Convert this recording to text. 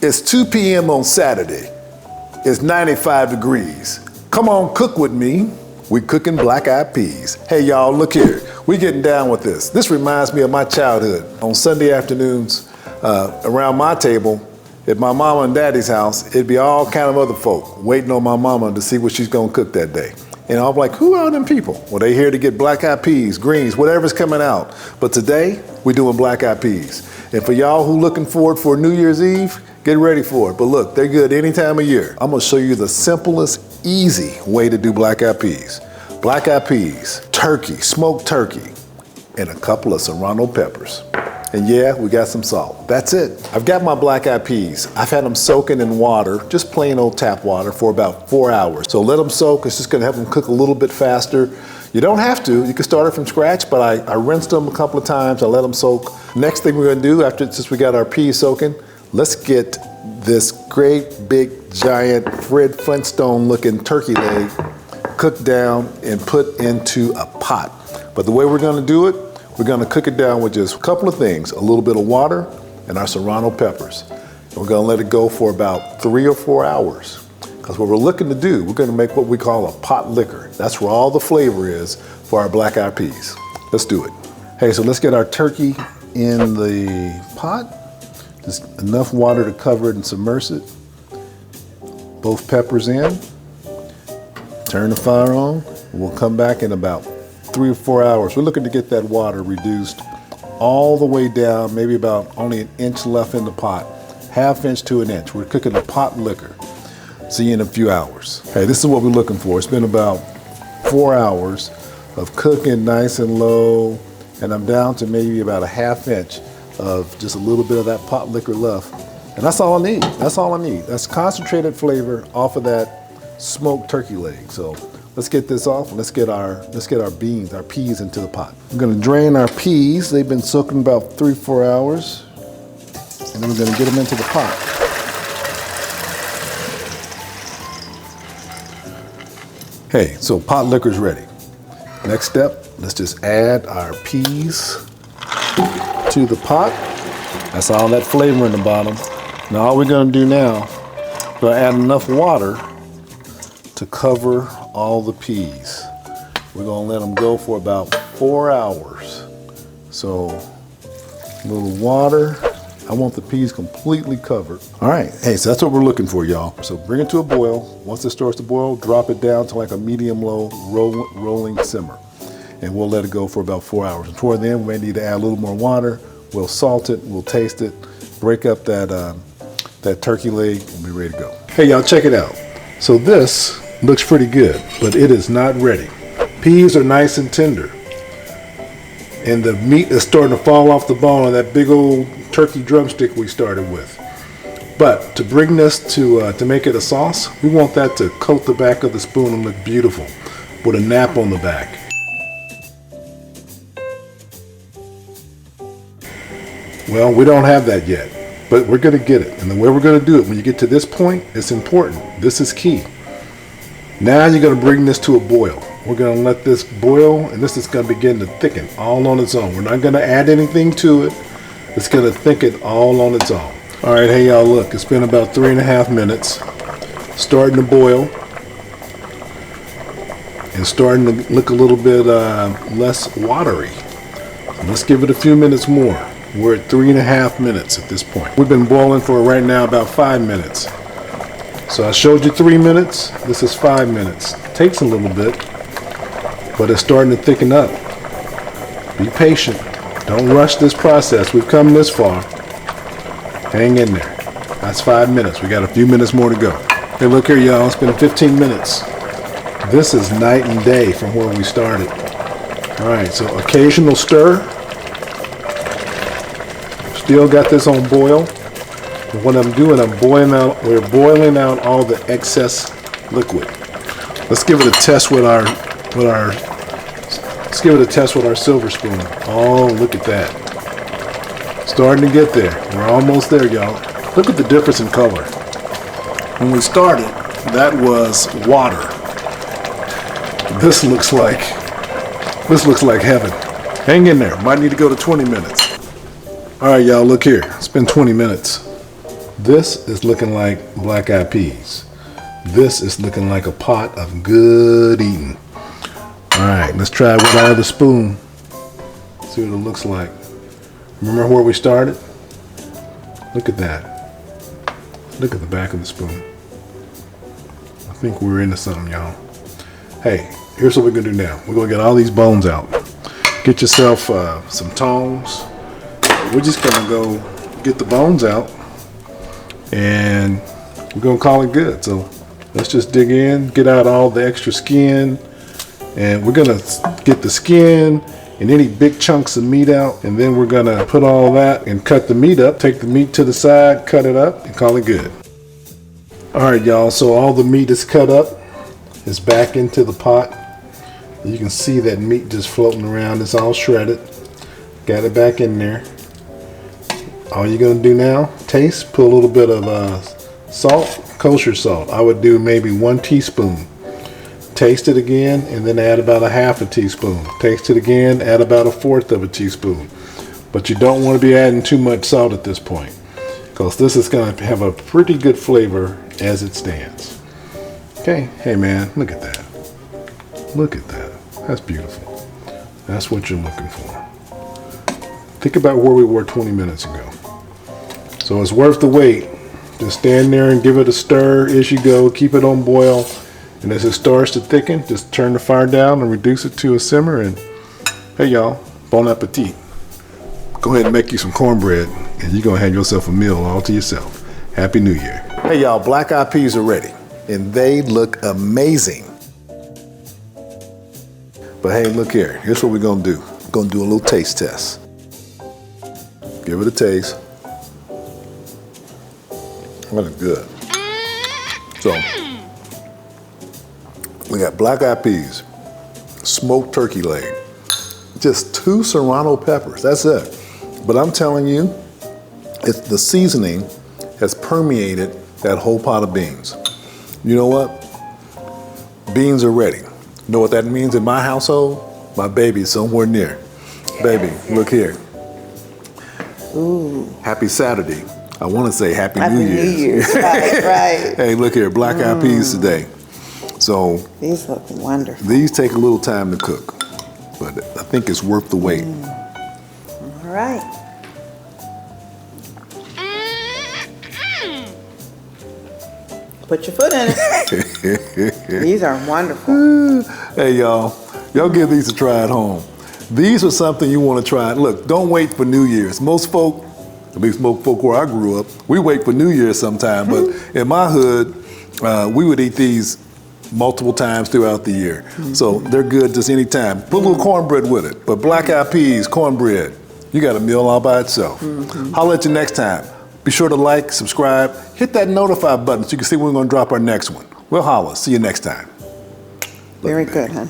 It's 2 p.m. on Saturday. It's 95 degrees. Come on, cook with me. We cooking black-eyed peas. Hey y'all, look here. We getting down with this. This reminds me of my childhood. On Sunday afternoons, around my table, at my mama and daddy's house, it'd be all kind of other folk waiting on my mama to see what she's gonna cook that day. And I'm like, who are them people? Well, they here to get black-eyed peas, greens, whatever's coming out. But today, we're doing black-eyed peas. And for y'all who looking forward for New Year's Eve, get ready for it. But look, they're good any time of year. I'm gonna show you the simplest, easy way to do black-eyed peas. Black-eyed peas, turkey, smoked turkey, and a couple of serrano peppers. And yeah, we got some salt. That's it. I've got my black-eyed peas. I've had them soaking in water, just plain old tap water, for about 4 hours. So let them soak. It's just gonna help them cook a little bit faster. You don't have to. You can start it from scratch, but I rinsed them a couple of times. I let them soak. Next thing we're gonna do, since we got our peas soaking, let's get this great, big, giant Fred Flintstone looking turkey leg cooked down and put into a pot. But the way we're gonna do it, we're gonna cook it down with just a couple of things, a little bit of water and our serrano peppers. And we're gonna let it go for about 3 or 4 hours. Because what we're looking to do, we're gonna make what we call a pot liquor. That's where all the flavor is for our black-eyed peas. Let's do it. Hey, so let's get our turkey in the pot. Just enough water to cover it and submerge it. Both peppers in. Turn the fire on. We'll come back in about 3 or 4 hours. We're looking to get that water reduced all the way down, maybe about only an inch left in the pot, 1/2 inch to an inch. We're cooking a pot liquor. See you in a few hours. Hey, this is what we're looking for. It's been about 4 hours of cooking nice and low, and I'm down to maybe about a 1/2 inch of just a little bit of that pot liquor left. And that's all I need. That's all I need. That's concentrated flavor off of that smoked turkey leg. So let's get this off and let's get our beans, our peas into the pot. We're gonna drain our peas. They've been soaking about 3 or 4 hours. And then we're gonna get them into the pot. Hey, so pot liquor's ready. Next step, let's just add our peas to the pot. That's all that flavor in the bottom. Now all we're gonna do now, we're gonna add enough water to cover all the peas. We're gonna let them go for about 4 hours. So a little water. I want the peas completely covered. All right, hey, so that's what we're looking for, y'all. So bring it to a boil. Once it starts to boil, drop it down to like a medium-low rolling simmer. And we'll let it go for about 4 hours. Before then, we may need to add a little more water. We'll salt it, we'll taste it, break up that turkey leg, and be ready to go. Hey, y'all, check it out. So this looks pretty good, but it is not ready. Peas are nice and tender. And the meat is starting to fall off the bone of that big old turkey drumstick we started with. But to bring this to make it a sauce, we want that to coat the back of the spoon and look beautiful with a nap on the back. Well, we don't have that yet, but we're gonna get it. And the way we're gonna do it, when you get to this point, it's important. This is key. Now you're gonna bring this to a boil. We're gonna let this boil, and this is gonna begin to thicken all on its own. We're not gonna add anything to it. It's gonna thicken all on its own. All right, hey y'all, look, it's been about 3.5 minutes. Starting to boil. And starting to look a little bit less watery. Let's give it a few minutes more. We're at 3.5 minutes at this point. We've been boiling for right now about 5 minutes. So I showed you 3 minutes. This is 5 minutes. Takes a little bit, but it's starting to thicken up. Be patient. Don't rush this process. We've come this far. Hang in there. That's 5 minutes. We got a few minutes more to go. Hey, look here, y'all. It's been 15 minutes. This is night and day from where we started. All right, so occasional stir. Still got this on boil. And what I'm doing, we're boiling out all the excess liquid. Let's give it a test with our silver spoon. Oh, look at that. Starting to get there. We're almost there, y'all. Look at the difference in color. When we started, that was water. This looks like heaven. Hang in there. Might need to go to 20 minutes. All right, y'all, look here. It's been 20 minutes. This is looking like black-eyed peas. This is looking like a pot of good eating. All right, let's try it with our other spoon. See what it looks like. Remember where we started? Look at that. Look at the back of the spoon. I think we're into something, y'all. Hey, here's what we're gonna do now. We're gonna get all these bones out. Get yourself some tongs. We're just gonna go get the bones out and we're gonna call it good. So let's just dig in, get out all the extra skin, and we're gonna get the skin and any big chunks of meat out, and then we're gonna put all that and cut the meat up, take the meat to the side, cut it up, and call it good. All right, y'all, so all the meat is cut up. It's back into the pot. You can see that meat just floating around. It's all shredded. Got it back in there. All you're gonna do now, taste, put a little bit of salt, kosher salt. I would do maybe 1 teaspoon. Taste it again, and then add about a half a teaspoon. Taste it again, add about a 1/4 of a teaspoon. But you don't want to be adding too much salt at this point, because this is going to have a pretty good flavor as it stands. Okay, hey man, look at that. Look at that. That's beautiful. That's what you're looking for. Think about where we were 20 minutes ago. So it's worth the wait. Just stand there and give it a stir as you go. Keep it on boil. And as it starts to thicken, just turn the fire down and reduce it to a simmer. And hey y'all, bon appetit. Go ahead and make you some cornbread and you're gonna have yourself a meal all to yourself. Happy New Year. Hey y'all, black-eyed peas are ready and they look amazing. But hey, look here, here's what we're gonna do. We're gonna do a little taste test. Give it a taste. That is good. So, we got black-eyed peas, smoked turkey leg, just 2 serrano peppers, that's it. But I'm telling you, it's the seasoning has permeated that whole pot of beans. You know what? Beans are ready. You know what that means in my household? My baby's somewhere near. Yes, baby, yes. Look here. Ooh. Happy Saturday. I want to say Happy New Year's. New Year's, right. Hey, look here, black-eyed peas today. So these look wonderful. These take a little time to cook, but I think it's worth the wait. All right. Put your foot in it. These are wonderful. Hey y'all give these a try at home. These are something you want to try. Look, don't wait for New Year's. Most folk, at least most folk where I grew up, we wait for New Year's sometime, but in my hood, we would eat these multiple times throughout the year. So they're good just any time. Put a little cornbread with it, but black-eyed peas, cornbread, you got a meal all by itself. I'll let you next time. Be sure to like, subscribe, hit that notify button so you can see when we're gonna drop our next one. We'll holla, see you next time. Very good, huh?